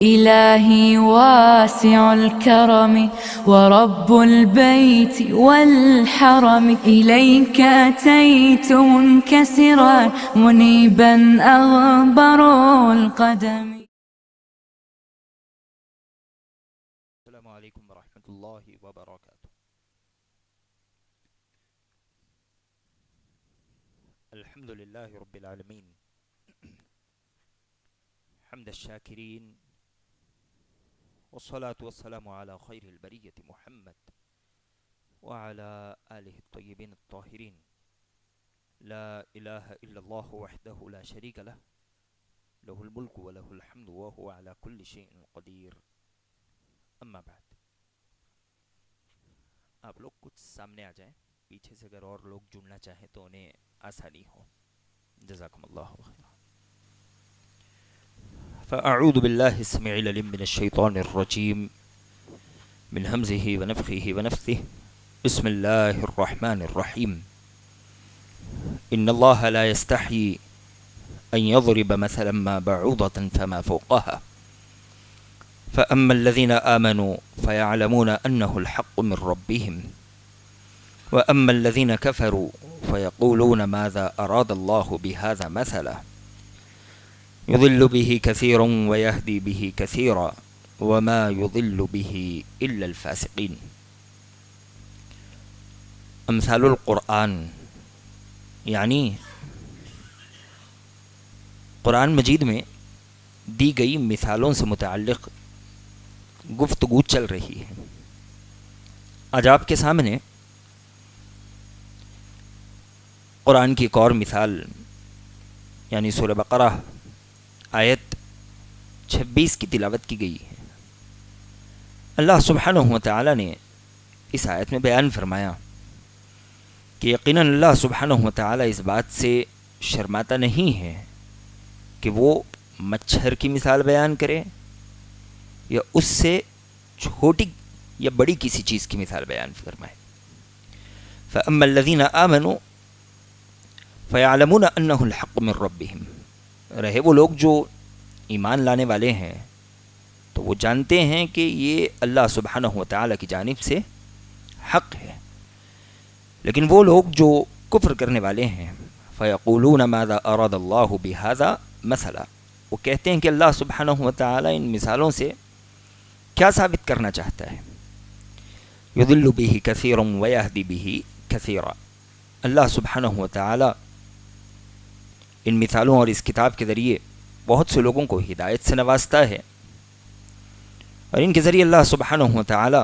إلهي واسع الكرم ورب البيت والحرم إليك أتيت منكسرا منيبا أغبر القدم. السلام عليكم ورحمة الله وبركاته. الحمد لله رب العالمين حمد الشاكرين، والصلاة والسلام على خير البرية محمد وعلى آله الطيبين الطاهرين. لا إله إلا الله وحده لا شريك له، له الملك وله الحمد وهو على كل شيء قدير. اما بعد، آپ لوگ کچھ سامنے آ جائیں، پیچھے سے اگر اور لوگ جڑنا چاہیں تو انہیں آسانی ہو. جزاکم اللہ خیرا. فاعوذ باللہ السمیع العلیم من الشیطان الرجیم من ہمزہ ونفخہ ونفثہ. بسم اللہ الرحمن الرحیم. ان اللہ لا یستحیی ان یضرب مثلا ما بعوضة فما فوقها فأما الذين آمنوا فيعلمون أنه الحق من ربهم وأما الذين كفروا فيقولون ماذا أراد الله بهذا مثلا يضل به كثيرا ويهدي به كثيرا وما يضل به إلا الفاسقين. امثال القرآن یعنی قرآن مجید میں دی گئی مثالوں سے متعلق گفتگو چل رہی ہے. آج آپ کے سامنے قرآن کی ایک اور مثال یعنی سورہ بقرہ آیت 26 کی تلاوت کی گئی ہے. اللہ سبحانہ و تعالی نے اس آیت میں بیان فرمایا کہ یقیناً اللہ سبحانہ و تعالی اس بات سے شرماتا نہیں ہے کہ وہ مچھر کی مثال بیان کرے یا اس سے چھوٹی یا بڑی کسی چیز کی مثال بیان فرمائے. فَأَمَّا الَّذِينَ آمَنُوا فَيَعْلَمُونَ أَنَّهُ الْحَقُّ مِنْ رَبِّهِمْ. رہے وہ لوگ جو ایمان لانے والے ہیں تو وہ جانتے ہیں کہ یہ اللہ سبحانہ و تعالیٰ کی جانب سے حق ہے. لیکن وہ لوگ جو کفر کرنے والے ہیں فَيَقُولُونَ مَاذَا أَرَادَ اللَّهُ بِهَذَا مَثَلًا، وہ کہتے ہیں کہ اللہ سبحانہ و تعالیٰ ان مثالوں سے کیا ثابت کرنا چاہتا ہے. یضل بہ کثیرا ویہدی بہ کثیرا. اللہ سبحانہ و تعالی ان مثالوں اور اس کتاب کے ذریعے بہت سے لوگوں کو ہدایت سے نوازتا ہے، اور ان کے ذریعے اللہ سبحانہ و تعالی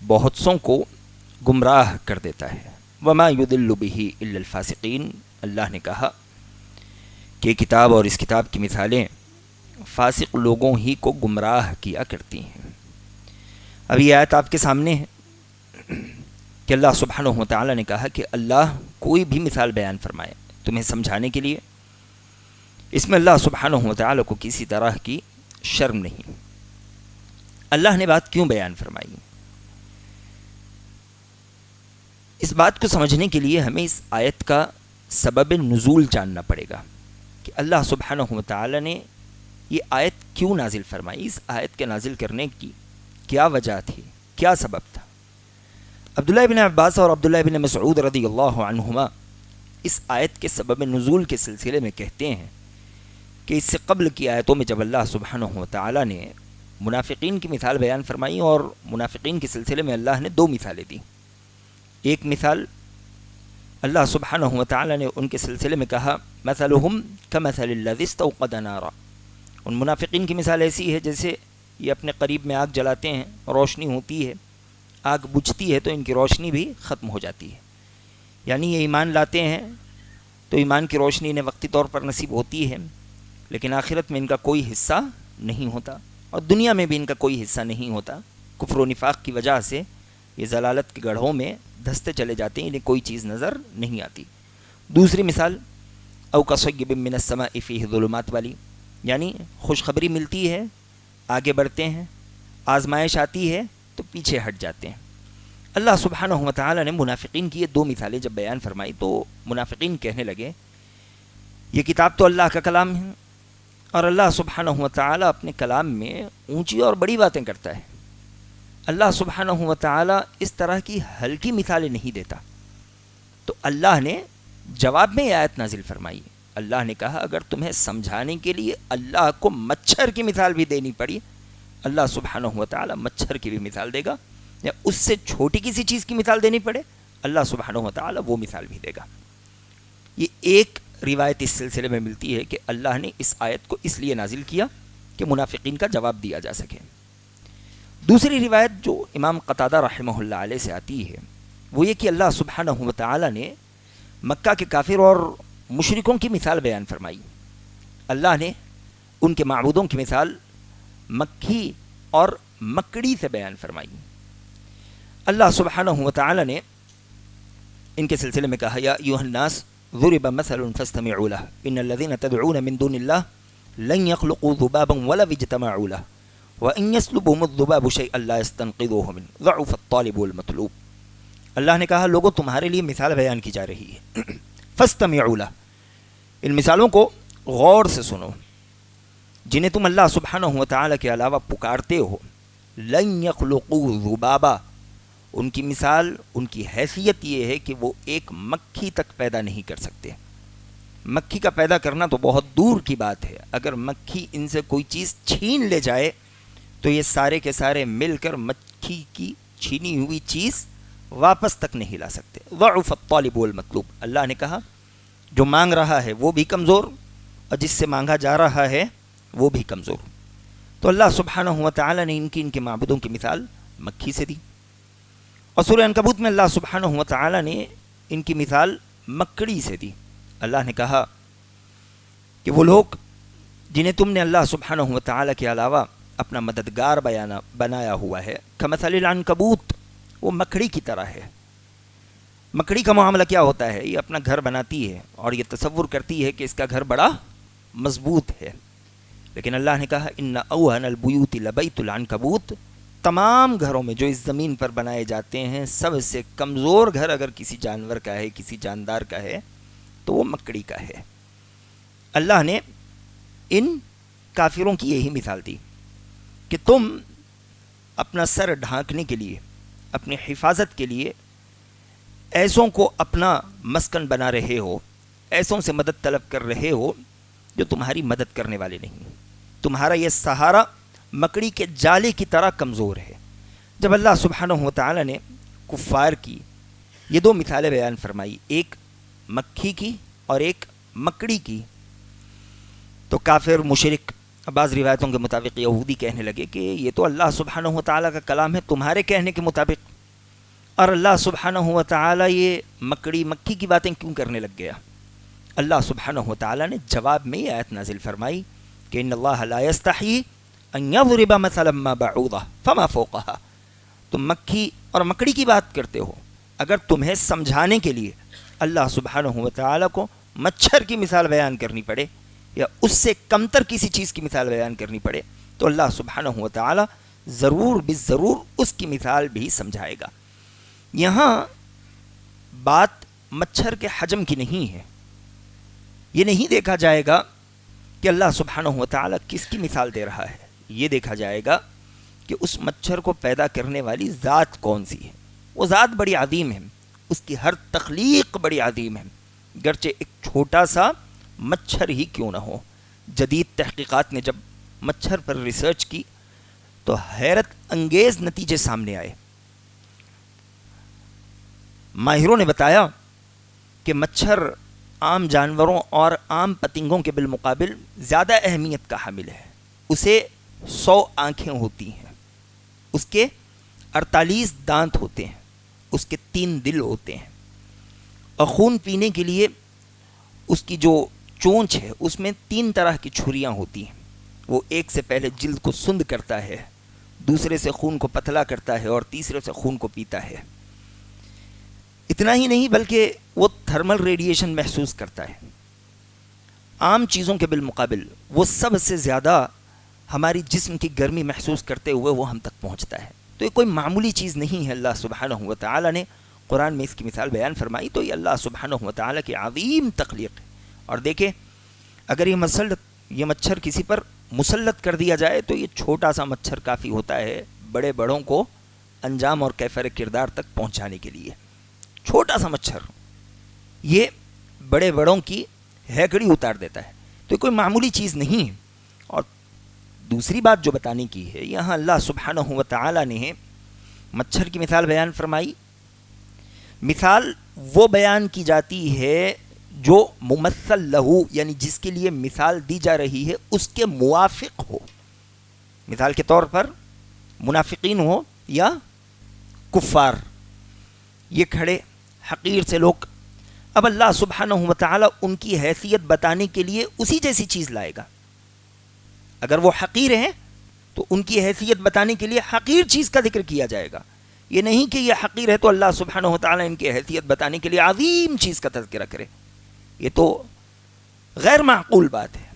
بہت سوں کو گمراہ کر دیتا ہے. وما یضل بہ الا الفاسقین. اللہ نے کہا کہ کتاب اور اس کتاب کی مثالیں فاسق لوگوں ہی کو گمراہ کیا کرتی ہیں. اب یہ آیت آپ کے سامنے ہے کہ اللہ سبحانہ و تعالی نے کہا کہ اللہ کوئی بھی مثال بیان فرمائے تمہیں سمجھانے کے لیے، اس میں اللہ سبحانہ و تعالی کو کسی طرح کی شرم نہیں. اللہ نے بات کیوں بیان فرمائی؟ اس بات کو سمجھنے کے لیے ہمیں اس آیت کا سبب نزول جاننا پڑے گا کہ اللہ سبحانہ و تعالی نے یہ آیت کیوں نازل فرمائی. اس آیت کے نازل کرنے کی کیا وجہ تھی، کیا سبب تھا؟ عبداللہ بن عباس اور عبداللہ بن مسعود رضی اللہ عنہما اس آیت کے سبب نزول کے سلسلے میں کہتے ہیں کہ اس سے قبل کی آیتوں میں جب اللہ سبحانہ و تعالی نے منافقین کی مثال بیان فرمائی، اور منافقین کے سلسلے میں اللہ نے دو مثالیں دیں. ایک مثال اللہ سبحانہ و تعالی نے ان کے سلسلے میں کہا مثلہم کمثل الذی استوقد نارا. ان منافقین کی مثال ایسی ہے جیسے یہ اپنے قریب میں آگ جلاتے ہیں، روشنی ہوتی ہے، آگ بجھتی ہے تو ان کی روشنی بھی ختم ہو جاتی ہے. یعنی یہ ایمان لاتے ہیں تو ایمان کی روشنی انہیں وقتی طور پر نصیب ہوتی ہے، لیکن آخرت میں ان کا کوئی حصہ نہیں ہوتا، اور دنیا میں بھی ان کا کوئی حصہ نہیں ہوتا. کفر و نفاق کی وجہ سے یہ ضلالت کے گڑھوں میں دھستے چلے جاتے ہیں، انہیں کوئی چیز نظر نہیں آتی. دوسری مثال او کصیب من السماء فیہ ظلمات والی، یعنی خوشخبری ملتی ہے، آگے بڑھتے ہیں، آزمائش آتی ہے تو پیچھے ہٹ جاتے ہیں. اللہ سبحانہ و تعالی نے منافقین کی یہ دو مثالیں جب بیان فرمائی تو منافقین کہنے لگے یہ کتاب تو اللہ کا کلام ہے، اور اللہ سبحانہ و تعالیٰ اپنے کلام میں اونچی اور بڑی باتیں کرتا ہے. اللہ سبحانہ و تعالیٰ اس طرح کی ہلکی مثالیں نہیں دیتا. تو اللہ نے جواب میں یہ آیت نازل فرمائی. اللہ نے کہا اگر تمہیں سمجھانے کے لیے اللہ کو مچھر کی مثال بھی دینی پڑی, اللہ سبحانہ و تعالیٰ مچھر کی بھی مثال دے گا, یا اس سے چھوٹی کسی چیز کی مثال دینی پڑے اللہ سبحانہ و تعالیٰ وہ مثال بھی دے گا. یہ ایک روایت اس سلسلے میں ملتی ہے کہ اللہ نے اس آیت کو اس لیے نازل کیا کہ منافقین کا جواب دیا جا سکے. دوسری روایت جو امام قتادہ رحمہ اللہ علیہ سے آتی ہے وہ یہ کہ اللہ سبحانہ و تعالیٰ نے مکہ کے کافر اور مشرکوں کی مثال بیان فرمائی. اللہ نے ان کے معبودوں کی مثال مکھی اور مکڑی سے بیان فرمائی. اللہ سبحانہ و تعالیٰ نے ان کے سلسلے میں کہا یا ایھا الناس ضرب مثل فاستمعوا له ان الذين تدعون من دون الله لن يخلقوا ذبابا ولا اجتمعوا له وان يسلبهم الذباب شيئا لا يستنقذوه منه ضعف الطالب والمطلوب. اللہ نے کہا لوگوں تمہارے لیے مثال بیان کی جا رہی ہے, فاستمعوا له, ان مثالوں کو غور سے سنو جنہیں تم اللہ سبحانہ و تعالیٰ کے علاوہ پکارتے ہو. لن يخلقوا ذبابا, ان کی مثال, ان کی حیثیت یہ ہے کہ وہ ایک مکھی تک پیدا نہیں کر سکتے. مکھی کا پیدا کرنا تو بہت دور کی بات ہے, اگر مکھی ان سے کوئی چیز چھین لے جائے تو یہ سارے کے سارے مل کر مکھی کی چھینی ہوئی چیز واپس تک نہیں لا سکتے. ضعف الطالب والمطلوب, اللہ نے کہا جو مانگ رہا ہے وہ بھی کمزور اور جس سے مانگا جا رہا ہے وہ بھی کمزور. تو اللہ سبحانہ و تعالیٰ نے ان کے معبودوں کی مثال مکھی سے دی. اور سورہ عنکبوت میں اللہ سبحانہ و تعالیٰ نے ان کی مثال مکڑی سے دی. اللہ نے کہا کہ وہ لوگ جنہیں تم نے اللہ سبحانہ و تعالیٰ کے علاوہ اپنا مددگار بنایا ہوا ہے, کمثل العنکبوت, وہ مکڑی کی طرح ہے. مکڑی کا معاملہ کیا ہوتا ہے, یہ اپنا گھر بناتی ہے اور یہ تصور کرتی ہے کہ اس کا گھر بڑا مضبوط ہے, لیکن اللہ نے کہا ان اوہن البیوت لبیت العنکبوت, تمام گھروں میں جو اس زمین پر بنائے جاتے ہیں سب سے کمزور گھر اگر کسی جانور کا ہے, کسی جاندار کا ہے, تو وہ مکڑی کا ہے. اللہ نے ان کافروں کی یہی مثال دی کہ تم اپنا سر ڈھانکنے کے لیے, اپنی حفاظت کے لیے ایسوں کو اپنا مسکن بنا رہے ہو, ایسوں سے مدد طلب کر رہے ہو جو تمہاری مدد کرنے والے نہیں. تمہارا یہ سہارا مکڑی کے جالے کی طرح کمزور ہے. جب اللہ سبحانہ و تعالیٰ نے کفار کی یہ دو مثالیں بیان فرمائی, ایک مکھی کی اور ایک مکڑی کی, تو کافر مشرک, بعض روایتوں کے مطابق یہودی کہنے لگے کہ یہ تو اللہ سبحانہ و تعالیٰ کا کلام ہے تمہارے کہنے کے مطابق, اور اللہ سبحانہ و تعالیٰ یہ مکڑی مکھی کی باتیں کیوں کرنے لگ گیا. اللہ سبحانہ و تعالیٰ نے جواب میں یہ آیت نازل فرمائی کہ ان اللہ لا یستحیی ان یضرب مثلا ما بعوضہ فما فوقہا, تم مکھی اور مکڑی کی بات کرتے ہو, اگر تمہیں سمجھانے کے لیے اللہ سبحانہ و تعالیٰ کو مچھر کی مثال بیان کرنی پڑے یا اس سے کمتر کسی چیز کی مثال بیان کرنی پڑے تو اللہ سبحانہ و تعالیٰ ضرور بالضرور اس کی مثال بھی سمجھائے گا. یہاں بات مچھر کے حجم کی نہیں ہے, یہ نہیں دیکھا جائے گا کہ اللہ سبحانہ و تعالیٰ کس کی مثال دے رہا ہے, یہ دیکھا جائے گا کہ اس مچھر کو پیدا کرنے والی ذات کون سی ہے. وہ ذات بڑی عظیم ہے, اس کی ہر تخلیق بڑی عظیم ہے, گرچہ ایک چھوٹا سا مچھر ہی کیوں نہ ہو. جدید تحقیقات نے جب مچھر پر ریسرچ کی تو حیرت انگیز نتیجے سامنے آئے. ماہروں نے بتایا کہ مچھر عام جانوروں اور عام پتنگوں کے بالمقابل زیادہ اہمیت کا حامل ہے. اسے 100 آنکھیں ہوتی ہیں, اس کے 48 دانت ہوتے ہیں, اس کے 3 دل ہوتے ہیں, اور خون پینے کے لیے اس کی جو چونچ ہے اس میں 3 طرح کی چھریاں ہوتی ہیں. وہ ایک سے پہلے جلد کو سند کرتا ہے, دوسرے سے خون کو پتلا کرتا ہے اور تیسرے سے خون کو پیتا ہے. اتنا ہی نہیں بلکہ وہ تھرمل ریڈیشن محسوس کرتا ہے. عام چیزوں کے بالمقابل وہ سب سے زیادہ ہماری جسم کی گرمی محسوس کرتے ہوئے وہ ہم تک پہنچتا ہے. تو یہ کوئی معمولی چیز نہیں ہے. اللہ سبحانہ و تعالیٰ نے قرآن میں اس کی مثال بیان فرمائی تو یہ اللہ سبحانہ و تعالیٰ کی عظیم تخلیق ہے. اور دیکھیں اگر یہ یہ مچھر کسی پر مسلط کر دیا جائے تو یہ چھوٹا سا مچھر کافی ہوتا ہے بڑے بڑوں کو انجام اور کیفر کردار تک پہنچانے کے لیے. چھوٹا سا مچھر یہ بڑے بڑوں کی ہیکڑی اتار دیتا ہے. تو کوئی معمولی چیز نہیں ہے. اور دوسری بات جو بتانے کی ہے، یہاں اللہ سبحانہ و تعالی نے مچھر کی مثال بیان فرمائی. مثال وہ بیان کی جاتی ہے جو ممثل لہو، یعنی جس کے لیے مثال دی جا رہی ہے اس کے موافق ہو. مثال کے طور پر منافقین ہو یا کفار، یہ کھڑے حقیر سے لوگ. اب اللہ سبحانہ و تعالی ان کی حیثیت بتانے کے لیے اسی جیسی چیز لائے گا. اگر وہ حقیر ہیں تو ان کی حیثیت بتانے کے لیے حقیر چیز کا ذکر کیا جائے گا. یہ نہیں کہ یہ حقیر ہے تو اللہ سبحانہ و تعالی ان کی حیثیت بتانے کے لیے عظیم چیز کا تذکرہ کرے. یہ تو غیر معقول بات ہے.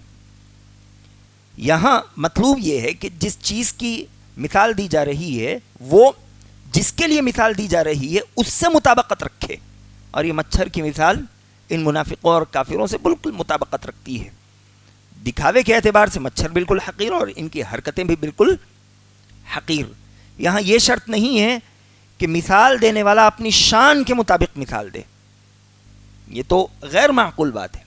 یہاں مطلوب یہ ہے کہ جس چیز کی مثال دی جا رہی ہے وہ جس کے لیے مثال دی جا رہی ہے اس سے مطابقت رکھے. اور یہ مچھر کی مثال ان منافقوں اور کافروں سے بالکل مطابقت رکھتی ہے. دکھاوے کے اعتبار سے مچھر بالکل حقیر اور ان کی حرکتیں بھی بالکل حقیر. یہاں یہ شرط نہیں ہے کہ مثال دینے والا اپنی شان کے مطابق مثال دے. یہ تو غیر معقول بات ہے.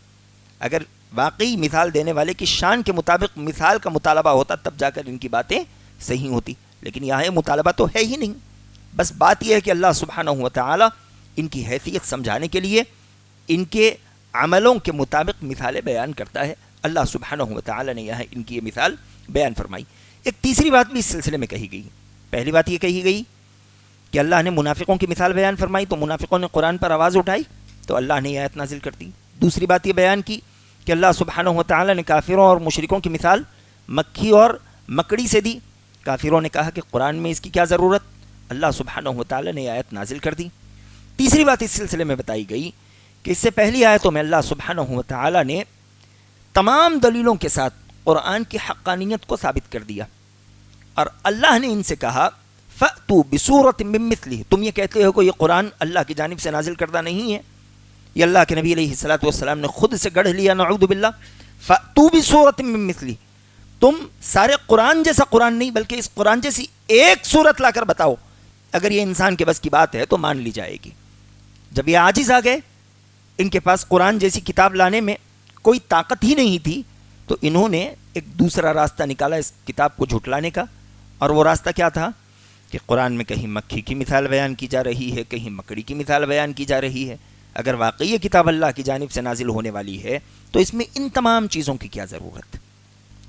اگر واقعی مثال دینے والے کی شان کے مطابق مثال کا مطالبہ ہوتا تب جا کر ان کی باتیں صحیح ہوتی. لیکن یہاں یہ مطالبہ تو ہے ہی نہیں. بس بات یہ ہے کہ اللہ سبحانہ و تعالی ان کی حیثیت سمجھانے کے لیے ان کے عملوں کے مطابق مثالیں بیان کرتا ہے. اللہ سبحانہ و تعالی نے یہاں ان کی یہ مثال بیان فرمائی. ایک تیسری بات بھی اس سلسلے میں کہی گئی. پہلی بات یہ کہی گئی کہ اللہ نے منافقوں کی مثال بیان فرمائی تو منافقوں نے قرآن پر آواز اٹھائی تو اللہ نے یہ آیت نازل کر دی. دوسری بات یہ بیان کی کہ اللہ سبحانہ و تعالی نے کافروں اور مشرکوں کی مثال مکھی اور مکڑی سے دی. کافروں نے کہا کہ قرآن میں اس کی کیا ضرورت، اللہ سبحانہ و تعالی نے یہ آیت نازل کر دی. تیسری بات اس سلسلے میں بتائی گئی کہ اس سے پہلی آیتوں میں اللہ سبحانہ و تعالی نے تمام دلیلوں کے ساتھ قرآن کی حقانیت کو ثابت کر دیا اور اللہ نے ان سے کہا فَأْتُوا بِسُورَةٍ مِّن مِّثْلِهِ. تم یہ کہتے ہو کہ یہ قرآن اللہ کی جانب سے نازل کردہ نہیں ہے، یہ اللہ کے نبی علیہ الصلوۃ والسلام نے خود سے گڑھ لیا، نعوذ باللہ. فَأْتُوا بِسُورَةٍ مِّن مِّثْلِهِ. تم سارے قرآن جیسا قرآن نہیں بلکہ اس قرآن جیسی ایک صورت لا کر بتاؤ. اگر یہ انسان کے بس کی بات ہے تو مان لی جائے گی. جب یہ عاجز آ گئے، ان کے پاس قرآن جیسی کتاب لانے میں کوئی طاقت ہی نہیں تھی، تو انہوں نے ایک دوسرا راستہ نکالا اس کتاب کو جھٹلانے کا. اور وہ راستہ کیا تھا کہ قرآن میں کہیں مکھی کی مثال بیان کی جا رہی ہے، کہیں مکڑی کی مثال بیان کی جا رہی ہے. اگر واقعی یہ کتاب اللہ کی جانب سے نازل ہونے والی ہے تو اس میں ان تمام چیزوں کی کیا ضرورت.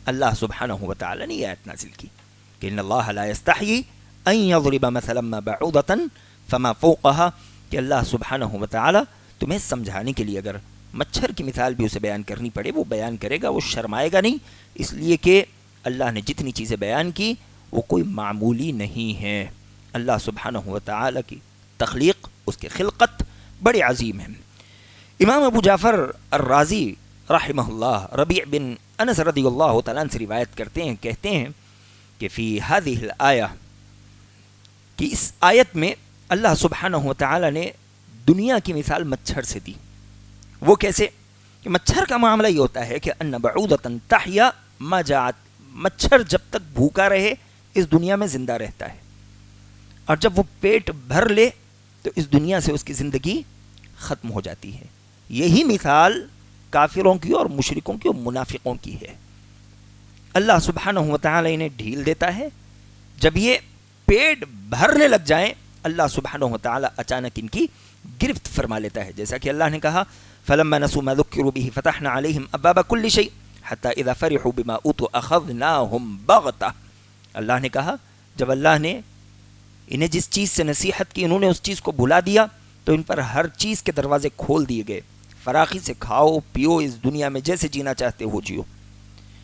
اللہ سبحانہ و تعالی نے یہ آیت نازل کی کہ ان اللہ لا یستحیی ان یضرب مثلا ما بعوضۃ فما فوقها، کہ اللہ سبحانہ و تعالی تمہیں سمجھانے کے لیے اگر مچھر کی مثال بھی اسے بیان کرنی پڑے وہ بیان کرے گا، وہ شرمائے گا نہیں، اس لیے کہ اللہ نے جتنی چیزیں بیان کی وہ کوئی معمولی نہیں ہے. اللہ سبحانہ و تعالی کی تخلیق، اس کی خلقت بڑی عظیم ہے. امام ابو جعفر الرازی رحمہ اللہ ربیع بن انس رضی اللہ تعالیٰ عنہ سے روایت کرتے ہیں، کہتے ہیں کہ فی هذه الآیہ، کہ اس آیت میں اللہ سبحانہ و تعالی نے دنیا کی مثال مچھر سے دی. وہ کیسے کہ مچھر کا معاملہ یہ ہوتا ہے کہ ان بعوضۃ تحیا ما جاعت، مچھر جب تک بھوکا رہے اس دنیا میں زندہ رہتا ہے، اور جب وہ پیٹ بھر لے تو اس دنیا سے اس کی زندگی ختم ہو جاتی ہے. یہی مثال کافروں کی اور مشرکوں کی اور منافقوں کی ہے. اللہ سبحانہ و تعالی انہیں ڈھیل دیتا ہے، جب یہ پیٹ بھرنے لگ جائیں اللہ سبحانہ و تعالی اچانک ان کی گرفت فرما لیتا ہے. جیسا کہ اللہ نے کہا فَلَمَّا نَسُوا مَا ذُكِّرُوا بِهِ فَتَحْنَا عَلَيْهِمْ أَبْوَابَ كُلِّ شَيْءٍ حَتَّى إِذَا فَرِحُوا بِمَا أُوتُوا أَخَذْنَاهُمْ بَغْتَةً. اللہ نے کہا جب اللہ نے انہیں جس چیز سے نصیحت کی انہوں نے اس چیز کو بھلا دیا تو ان پر ہر چیز کے دروازے کھول دیے گئے. فراخی سے کھاؤ پیو، اس دنیا میں جیسے جینا چاہتے ہو جیو.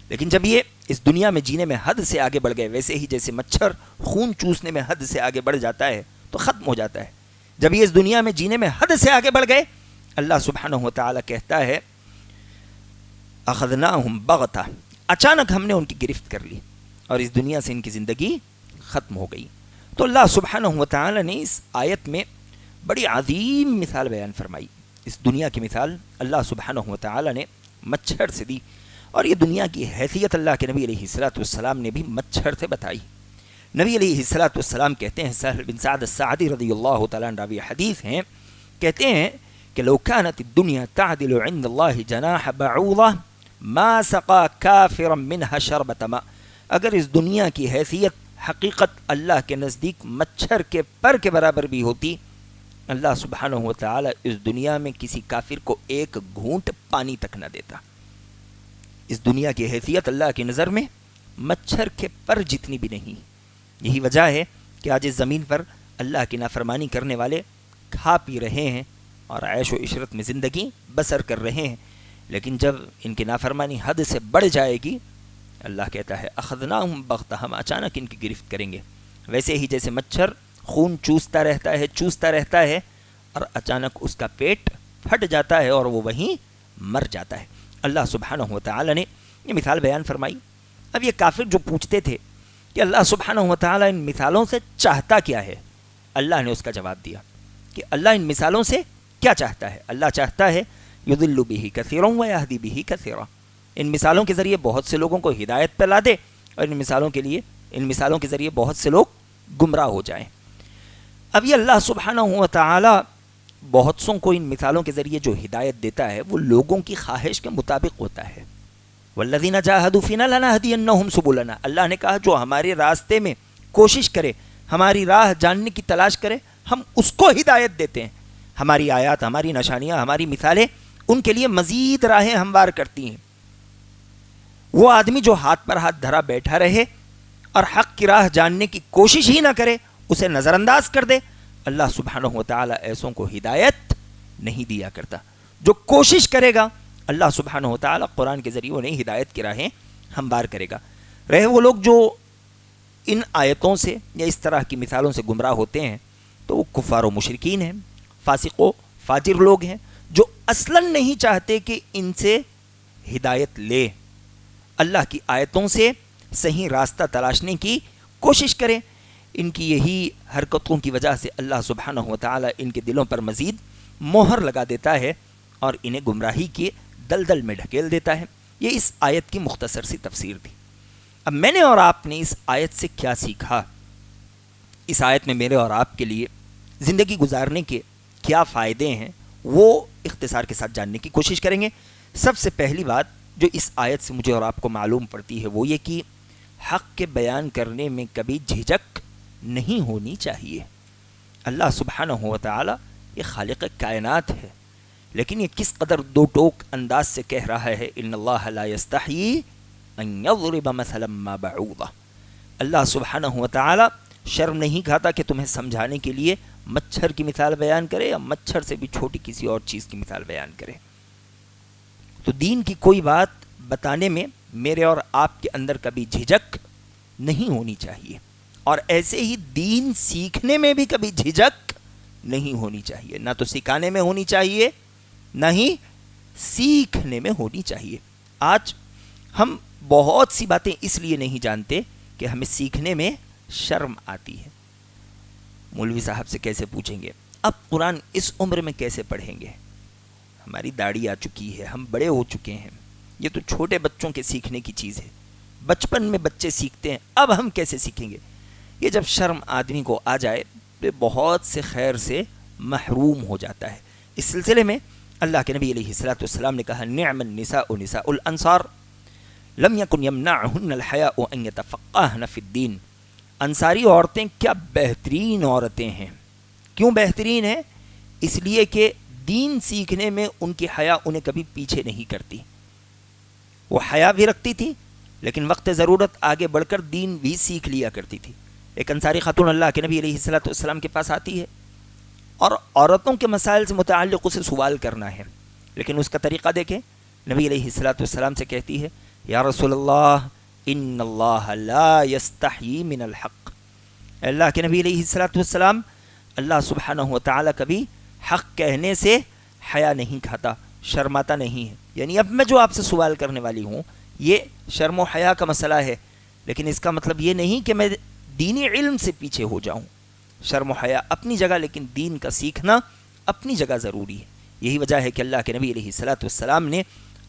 لیکن جب یہ اس دنیا میں جینے میں حد سے آگے بڑھ گئے، ویسے ہی جیسے مچھر خون چوسنے میں حد سے آگے بڑھ جاتا ہے تو ختم ہو جاتا ہے، جب یہ اس دنیا میں جینے میں حد سے آگے بڑھ گئے اللہ سبحانہ و تعالی کہتا ہے اخذناہم بغتہ، اچانک ہم نے ان کی گرفت کر لی اور اس دنیا سے ان کی زندگی ختم ہو گئی. تو اللہ سبحانہ و تعالی نے اس آیت میں بڑی عظیم مثال بیان فرمائی. اس دنیا کی مثال اللہ سبحانہ و تعالی نے مچھر سے دی اور یہ دنیا کی حیثیت اللہ کے نبی علیہ الصلوۃ والسلام نے بھی مچھر سے بتائی. نبی علیہ الصلوۃ والسلام کہتے ہیں, سہل بن سعد الساعدی رضی اللہ تعالیٰ عنہ راوی حدیث ہیں, کہتے ہیں کہ لو كانت الدنيا تعدل عند الله جناح بعوضة ما سقى كافرا منها شربة ماء. اگر اس دنیا کی حیثیت حقیقت اللہ کے نزدیک مچھر کے پر کے برابر بھی ہوتی, اللہ سبحانہ و تعالی اس دنیا میں کسی کافر کو ایک گھونٹ پانی تک نہ دیتا. اس دنیا کی حیثیت اللہ کی نظر میں مچھر کے پر جتنی بھی نہیں. یہی وجہ ہے کہ آج اس زمین پر اللہ کی نافرمانی کرنے والے کھا پی رہے ہیں اور عیش و عشرت میں زندگی بسر کر رہے ہیں, لیکن جب ان کی نافرمانی حد سے بڑھ جائے گی, اللہ کہتا ہے اخذناہم بغتہ, ہم اچانک ان کی گرفت کریں گے. ویسے ہی جیسے مچھر خون چوستا رہتا ہے اور اچانک اس کا پیٹ پھٹ جاتا ہے اور وہ وہیں مر جاتا ہے. اللہ سبحانہ و تعالی نے یہ مثال بیان فرمائی. اب یہ کافر جو پوچھتے تھے کہ اللہ سبحانہ و تعالی ان مثالوں سے چاہتا کیا ہے, اللہ نے اس کا جواب دیا کہ اللہ ان مثالوں سے کیا چاہتا ہے. اللہ چاہتا ہے یضل بہ کثیرا ویہدی بہ کثیرا, ان مثالوں کے ذریعے بہت سے لوگوں کو ہدایت پہ لا دے اور ان مثالوں کے ذریعے بہت سے لوگ گمراہ ہو جائیں. اب یہ اللہ سبحانہ و تعالی بہت سوں کو ان مثالوں کے ذریعے جو ہدایت دیتا ہے وہ لوگوں کی خواہش کے مطابق ہوتا ہے. والذین جاہدوا فینا لنہدینہم سبلنا, اللہ نے کہا جو ہمارے راستے میں کوشش کرے, ہماری راہ جاننے کی تلاش کرے, ہم اس کو ہدایت دیتے ہیں. ہماری آیات, ہماری نشانیاں, ہماری مثالیں ان کے لیے مزید راہیں ہموار کرتی ہیں. وہ آدمی جو ہاتھ پر ہاتھ دھرا بیٹھا رہے اور حق کی راہ جاننے کی کوشش ہی نہ کرے, اسے نظر انداز کر دے, اللہ سبحانہ و تعالی ایسوں کو ہدایت نہیں دیا کرتا. جو کوشش کرے گا اللہ سبحانہ و تعالی قرآن کے ذریعے انہیں ہدایت کی راہیں ہموار کرے گا. رہے وہ لوگ جو ان آیتوں سے یا اس طرح کی مثالوں سے گمراہ ہوتے ہیں تو وہ کفار و مشرکین ہیں, فاسق و فاجر لوگ ہیں جو اصلاً نہیں چاہتے کہ ان سے ہدایت لے, اللہ کی آیتوں سے صحیح راستہ تلاشنے کی کوشش کریں. ان کی یہی حرکتوں کی وجہ سے اللہ سبحانہ و تعالی ان کے دلوں پر مزید مہر لگا دیتا ہے اور انہیں گمراہی کے دلدل میں ڈھکیل دیتا ہے. یہ اس آیت کی مختصر سی تفسیر تھی. اب میں نے اور آپ نے اس آیت سے کیا سیکھا, اس آیت میں میرے اور آپ کے لیے زندگی گزارنے کے کیا فائدے ہیں, وہ اختصار کے ساتھ جاننے کی کوشش کریں گے. سب سے پہلی بات جو اس آیت سے مجھے اور آپ کو معلوم پڑتی ہے وہ یہ کہ حق کے بیان کرنے میں کبھی جھجک نہیں ہونی چاہیے. اللہ سبحانہ و تعالی یہ خالق کائنات ہے, لیکن یہ کس قدر دو ٹوک انداز سے کہہ رہا ہے, ان اللہ لا یستحیی ان یضرب مثلا ما بعوضہ. اللہ سبحانہ و تعالی شرم نہیں کھاتا کہ تمہیں سمجھانے کے لیے مچھر کی مثال بیان کرے یا مچھر سے بھی چھوٹی کسی اور چیز کی مثال بیان کرے. تو دین کی کوئی بات بتانے میں میرے اور آپ کے اندر کبھی جھجک نہیں ہونی چاہیے, اور ایسے ہی دین سیکھنے میں بھی کبھی جھجک نہیں ہونی چاہیے. نہ تو سکھانے میں ہونی چاہیے نہ ہی سیکھنے میں ہونی چاہیے. آج ہم بہت سی باتیں اس لیے نہیں جانتے کہ ہمیں سیکھنے میں شرم آتی ہے. مولوی صاحب سے کیسے پوچھیں گے, اب قرآن اس عمر میں کیسے پڑھیں گے, ہماری داڑھی آ چکی ہے, ہم بڑے ہو چکے ہیں, یہ تو چھوٹے بچوں کے سیکھنے کی چیز ہے, بچپن میں بچے سیکھتے ہیں, اب ہم کیسے سیکھیں گے. یہ جب شرم آدمی کو آ جائے تو بہت سے خیر سے محروم ہو جاتا ہے. اس سلسلے میں اللہ کے نبی علیہ الصلوۃ والسلام نے کہا, نعم النساء نساء الانصار لم یکن یمنعہن الحیاء ان یتفقہن فی الدین. انصاری عورتیں کیا بہترین عورتیں ہیں. کیوں بہترین ہیں؟ اس لیے کہ دین سیکھنے میں ان کی حیا انہیں کبھی پیچھے نہیں کرتی. وہ حیا بھی رکھتی تھی لیکن وقت ضرورت آگے بڑھ کر دین بھی سیکھ لیا کرتی تھی. ایک انصاری خاتون اللہ کے نبی علیہ الصلوۃ والسلام کے پاس آتی ہے اور عورتوں کے مسائل سے متعلق اسے سوال کرنا ہے, لیکن اس کا طریقہ دیکھیں. نبی علیہ الصلوۃ والسلام سے کہتی ہے, یا رسول اللہ ان اللہ لا یستحیی من الحق. اللہ کے نبی علیہ الصلوۃ والسلام, اللہ سبحانہ و تعالی کبھی حق کہنے سے حیا نہیں کھاتا, شرماتا نہیں ہے. یعنی اب میں جو آپ سے سوال کرنے والی ہوں یہ شرم و حیا کا مسئلہ ہے, لیکن اس کا مطلب یہ نہیں کہ میں دینی علم سے پیچھے ہو جاؤں. شرم و حیا اپنی جگہ, لیکن دین کا سیکھنا اپنی جگہ ضروری ہے. یہی وجہ ہے کہ اللہ کے نبی علیہ الصلوۃ والسلام نے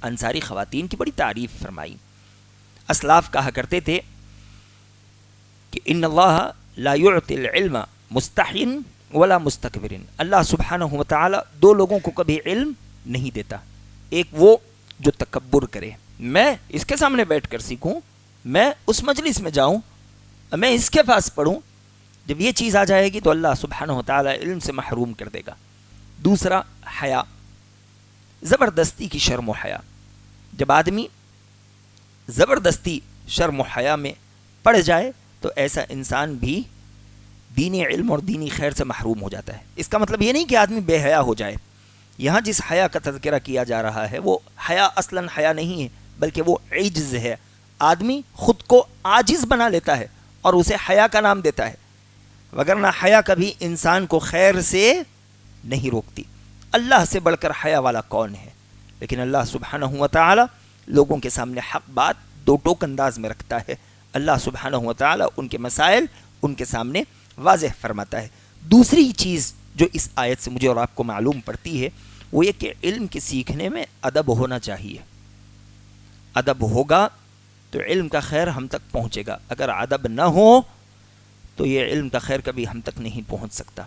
انصاری خواتین کی بڑی تعریف فرمائی. اسلاف کہا کرتے تھے کہ ان اللہ لا یعطی العلم مستحین ولا مستکبرین. اللہ سبحانہ و تعالی دو لوگوں کو کبھی علم نہیں دیتا. ایک وہ جو تکبر کرے، میں اس کے سامنے بیٹھ کر سیکھوں، میں اس مجلس میں جاؤں، میں اس کے پاس پڑھوں. جب یہ چیز آ جائے گی تو اللہ سبحانہ و تعالی علم سے محروم کر دے گا. دوسرا حیا، زبردستی کی شرم و حیا. جب آدمی زبردستی شرم و حیا میں پڑ جائے تو ایسا انسان بھی دینی علم اور دینی خیر سے محروم ہو جاتا ہے. اس کا مطلب یہ نہیں کہ آدمی بے حیا ہو جائے. یہاں جس حیا کا تذکرہ کیا جا رہا ہے وہ حیا اصلاً حیا نہیں ہے، بلکہ وہ عجز ہے. آدمی خود کو عاجز بنا لیتا ہے اور اسے حیا کا نام دیتا ہے، وگرنہ حیا کبھی انسان کو خیر سے نہیں روکتی. اللہ سے بڑھ کر حیا والا کون ہے؟ لیکن اللہ سبحانہ و تعالی لوگوں کے سامنے حق بات دو ٹوک انداز میں رکھتا ہے. اللہ سبحانہ و تعالی ان کے مسائل ان کے سامنے واضح فرماتا ہے. دوسری چیز جو اس آیت سے مجھے اور آپ کو معلوم پڑتی ہے وہ یہ کہ علم کے سیکھنے میں ادب ہونا چاہیے. ادب ہوگا تو علم کا خیر ہم تک پہنچے گا. اگر ادب نہ ہو تو یہ علم کا خیر کبھی ہم تک نہیں پہنچ سکتا.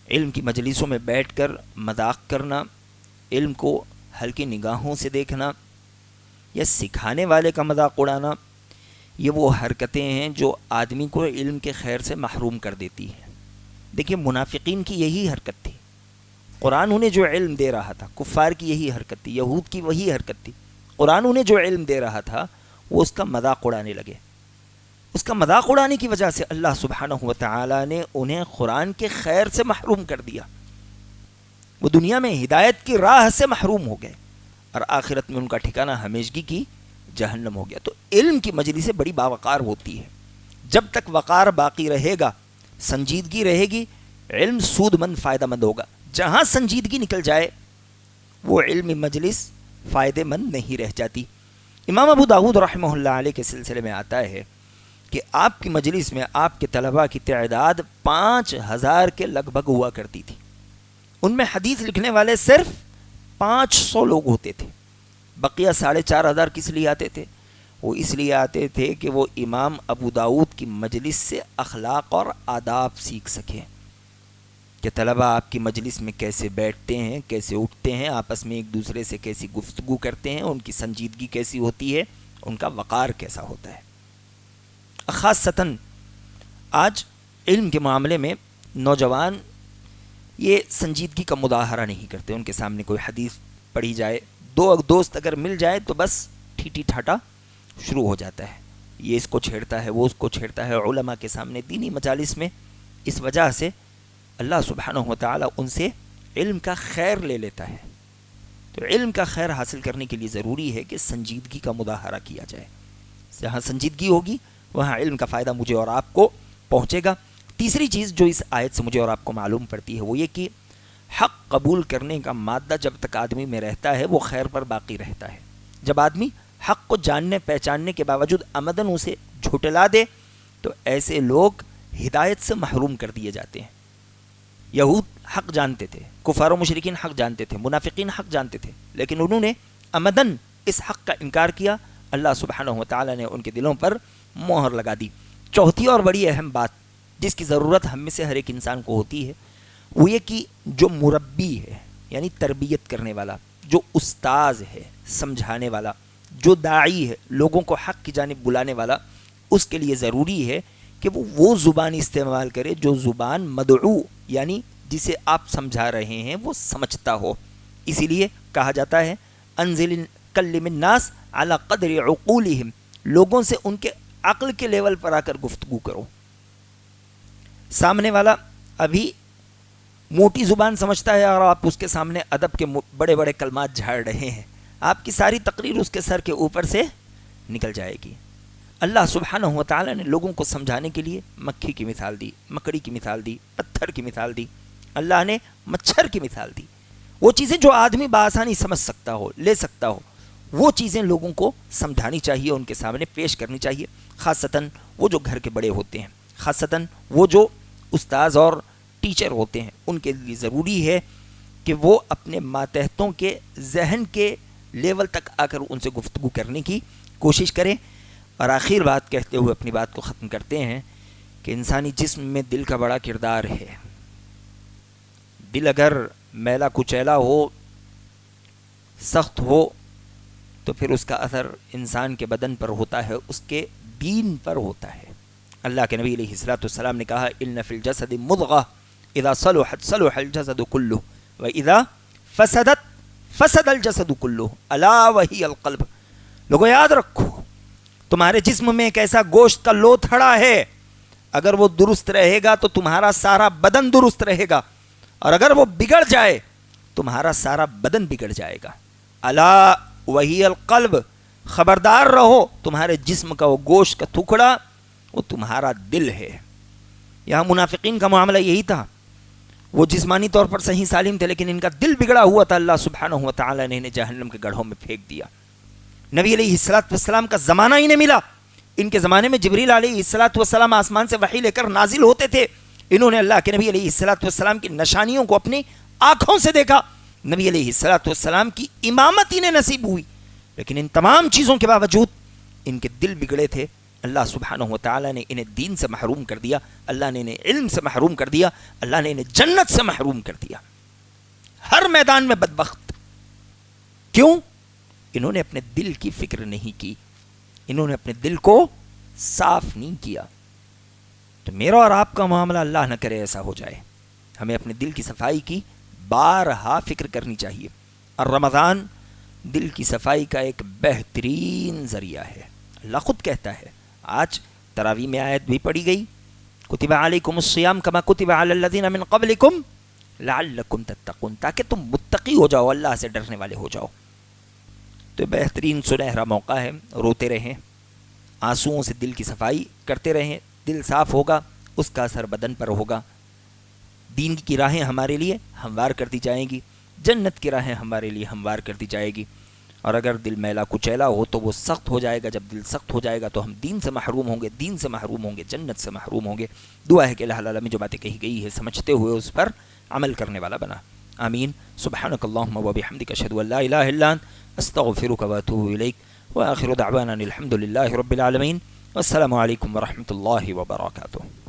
علم کی مجلسوں میں بیٹھ کر مذاق کرنا، علم کو ہلکی نگاہوں سے دیکھنا یا سکھانے والے کا مذاق اڑانا، یہ وہ حرکتیں ہیں جو آدمی کو علم کے خیر سے محروم کر دیتی ہیں. دیکھیے منافقین کی یہی حرکت تھی. قرآن انہیں جو علم دے رہا تھا، کفار کی یہی حرکت تھی، یہود کی وہی حرکت تھی. قرآن انہیں جو علم دے رہا تھا وہ اس کا مذاق اڑانے لگے. اس کا مذاق اڑانے کی وجہ سے اللہ سبحانہ و تعالی نے انہیں قرآن کے خیر سے محروم کر دیا. وہ دنیا میں ہدایت کی راہ سے محروم ہو گئے اور آخرت میں ان کا ٹھکانہ ہمیشگی کی جہنم ہو گیا. تو علم کی مجلسیں بڑی باوقار ہوتی ہے. جب تک وقار باقی رہے گا، سنجیدگی رہے گی، علم سود مند فائدہ مند ہوگا. جہاں سنجیدگی نکل جائے وہ علمی مجلس فائدہ مند نہیں رہ جاتی. امام ابو داؤد رحمہ اللہ علیہ کے سلسلے میں آتا ہے کہ آپ کی مجلس میں آپ کے طلباء کی تعداد 5000 کے لگ بھگ ہوا کرتی تھی. ان میں حدیث لکھنے والے صرف 500 لوگ ہوتے تھے. بقیہ 4500 کس لیے آتے تھے؟ وہ اس لیے آتے تھے کہ وہ امام ابو داؤد کی مجلس سے اخلاق اور آداب سیکھ سکیں کہ طلباء آپ کی مجلس میں کیسے بیٹھتے ہیں، کیسے اٹھتے ہیں، آپس میں ایک دوسرے سے کیسی گفتگو کرتے ہیں، ان کی سنجیدگی کیسی ہوتی ہے، ان کا وقار کیسا ہوتا ہے. خاصتاً آج علم کے معاملے میں نوجوان یہ سنجیدگی کا مظاہرہ نہیں کرتے. ان کے سامنے کوئی حدیث پڑھی جائے، دو دوست اگر مل جائے تو بس ٹھیٹی ٹھاٹا شروع ہو جاتا ہے. یہ اس کو چھیڑتا ہے، وہ اس کو چھیڑتا ہے علماء کے سامنے، دینی مجالس میں. اس وجہ سے اللہ سبحانہ و تعالی ان سے علم کا خیر لے لیتا ہے. تو علم کا خیر حاصل کرنے کے لیے ضروری ہے کہ سنجیدگی کا مظاہرہ کیا جائے. جہاں سنجیدگی ہوگی وہاں علم کا فائدہ مجھے اور آپ کو پہنچے گا. تیسری چیز جو اس آیت سے مجھے اور آپ کو معلوم پڑتی ہے وہ یہ کہ حق قبول کرنے کا مادہ جب تک آدمی میں رہتا ہے وہ خیر پر باقی رہتا ہے. جب آدمی حق کو جاننے پہچاننے کے باوجود عمدن اسے جھٹلا دے تو ایسے لوگ ہدایت سے محروم کر دیے جاتے ہیں. یہود حق جانتے تھے، کفار و مشرکین حق جانتے تھے، منافقین حق جانتے تھے، لیکن انہوں نے عمدن اس حق کا انکار کیا. اللہ سبحانہ و تعالی نے ان کے دلوں پر مہر لگا دی. چوتھی اور بڑی اہم بات جس کی ضرورت ہم میں سے ہر ایک انسان کو ہوتی ہے وہ یہ کہ جو مربی ہے یعنی تربیت کرنے والا، جو استاذ ہے سمجھانے والا، جو داعی ہے لوگوں کو حق کی جانب بلانے والا، اس کے لیے ضروری ہے کہ وہ زبان استعمال کرے جو زبان مدعو یعنی جسے آپ سمجھا رہے ہیں وہ سمجھتا ہو. اسی لیے کہا جاتا ہے انزل کلم الناس علی قدر عقولہم، لوگوں سے ان کے عقل کے لیول پر آ کر گفتگو کرو. سامنے والا ابھی موٹی زبان سمجھتا ہے اور آپ اس کے سامنے ادب کے بڑے بڑے کلمات جھاڑ رہے ہیں، آپ کی ساری تقریر اس کے سر کے اوپر سے نکل جائے گی. اللہ سبحانہ و تعالی نے لوگوں کو سمجھانے کے لیے مکھی کی مثال دی، مکڑی کی مثال دی، پتھر کی مثال دی، اللہ نے مچھر کی مثال دی. وہ چیزیں جو آدمی بآسانی سمجھ سکتا ہو، لے سکتا ہو، وہ چیزیں لوگوں کو سمجھانی چاہیے، ان کے سامنے پیش کرنی چاہیے. خاصتاً وہ جو گھر کے بڑے ہوتے ہیں، خاصتاً وہ جو استاذ اور ٹیچر ہوتے ہیں، ان کے لیے ضروری ہے کہ وہ اپنے ماتحتوں کے ذہن کے لیول تک آ کر ان سے گفتگو کرنے کی کوشش کریں. اور آخر بات کہتے ہوئے اپنی بات کو ختم کرتے ہیں کہ انسانی جسم میں دل کا بڑا کردار ہے. دل اگر میلا کچیلا ہو، سخت ہو، تو پھر اس کا اثر انسان کے بدن پر ہوتا ہے، اس کے دین پر ہوتا ہے. اللہ کے نبی علیہ الصلوۃ والسلام نے کہا ان فی الجسد مضغہ اذا صلحت صلح الجسد کلہ واذا فسدت فسد الجسد کلہ الا وہی القلب. لوگوں یاد رکھو، تمہارے جسم میں ایک ایسا گوشت کا لوتھڑا ہے، اگر وہ درست رہے گا تو تمہارا سارا بدن درست رہے گا، اور اگر وہ بگڑ جائے تمہارا سارا بدن بگڑ جائے گا. الا وہی القلب، خبردار رہو، تمہارے جسم کا وہ گوشت کا ٹکڑا وہ تمہارا دل ہے. یہاں منافقین کا معاملہ یہی تھا، وہ جسمانی طور پر صحیح سالم تھے لیکن ان کا دل بگڑا ہوا تھا. اللہ سبحانہ و تعالی نے انہیں جہنم کے گڑھوں میں پھینک دیا. نبی علیہ الصلوۃ والسلام کا زمانہ ہی نہیں ملا. ان کے زمانے میں جبریل علیہ الصلوۃ والسلام آسمان سے وحی لے کر نازل ہوتے تھے. انہوں نے اللہ کے نبی علیہ الصلوۃ والسلام کی نشانیوں کو اپنی آنکھوں سے دیکھا. نبی علیہ الصلوۃ والسلام کی امامت انہیں نصیب ہوئی، لیکن ان تمام چیزوں کے باوجود ان کے دل بگڑے تھے. اللہ سبحانہ و تعالی نے انہیں دین سے محروم کر دیا، اللہ نے انہیں علم سے محروم کر دیا، اللہ نے انہیں جنت سے محروم کر دیا. ہر میدان میں بدبخت. کیوں؟ انہوں نے اپنے دل کی فکر نہیں کی، انہوں نے اپنے دل کو صاف نہیں کیا. تو میرا اور آپ کا معاملہ اللہ نہ کرے ایسا ہو جائے. ہمیں اپنے دل کی صفائی کی بارہا فکر کرنی چاہیے. اور رمضان دل کی صفائی کا ایک بہترین ذریعہ ہے. اللہ خود کہتا ہے، آج تراویح میں آیت بھی پڑھی گئی، کتب علیکم الصیام کما کتب علی الذین من قبلکم لعلکم تتقون، تاکہ تم متقی ہو جاؤ، اللہ سے ڈرنے والے ہو جاؤ. تو بہترین سنہرا موقع ہے. روتے رہیں، آنسوؤں سے دل کی صفائی کرتے رہیں. دل صاف ہوگا، اس کا اثر بدن پر ہوگا. دین کی راہیں ہمارے لیے ہموار کر دی جائیں گی، جنت کی راہیں ہمارے لیے ہموار کر دی جائے گی. اور اگر دل میلا کچیلا ہو تو وہ سخت ہو جائے گا. جب دل سخت ہو جائے گا تو ہم دین سے محروم ہوں گے، دین سے محروم ہوں گے، جنت سے محروم ہوں گے. دعا ہے کہ اللہ تعالیٰ میں جو باتیں کہی گئی ہے سمجھتے ہوئے اس پر عمل کرنے والا بنا. آمین. سبحانک اللہم و بحمدک اشہد ان لا الہ الا انت استغفرک و اتوب الیک. وآخر دعوانا الحمد للہ رب العالمین. والسلام علیکم ورحمۃ اللہ وبرکاتہ.